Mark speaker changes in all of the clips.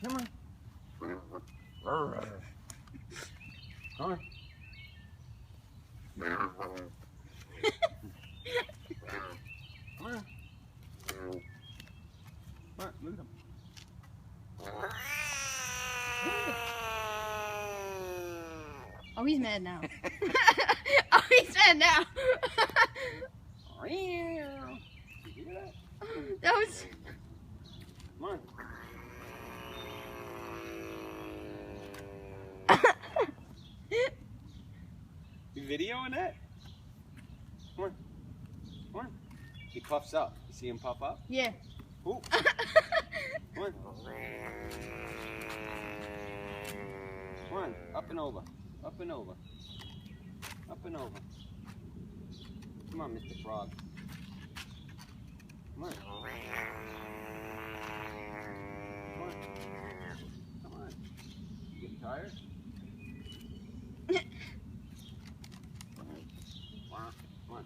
Speaker 1: Come on. Come on. Come on. Come on, look at him.
Speaker 2: Oh, he's mad now. Oh, he's mad now.
Speaker 1: You hear that?
Speaker 2: That was...
Speaker 1: Come on. You videoing that? Come on. Come on. He puffs up. You see him puff up?
Speaker 2: Yeah.
Speaker 1: Ooh. Come on. Come on. Up and over. Up and over. Up and over. Come on, Mr. Frog. Come on. Come on. Come on. You getting tired? Come on. Come on.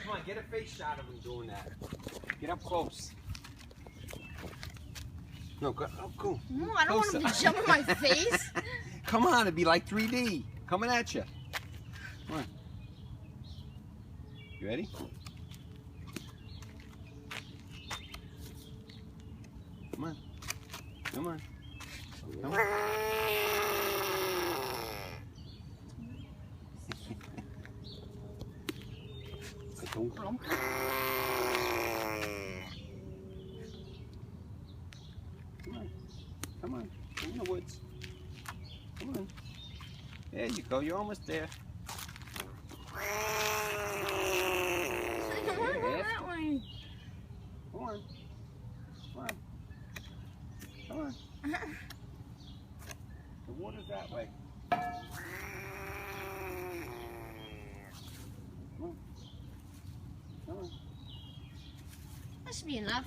Speaker 1: Come on, get a face shot of him doing that. Get up close. No, go. Oh, cool.
Speaker 2: No, I don't want him to jump in my face.
Speaker 1: Come on, it'd be like 3D. Coming at you. Come on. You ready? Come on. Come on. Come on. Come on. Come on. In the woods. Come on. There you go. You're almost there.
Speaker 2: I don't want to go that way.
Speaker 1: Come on. Come on. Come on. The water's that way. Come on. Come on.
Speaker 2: That should be enough.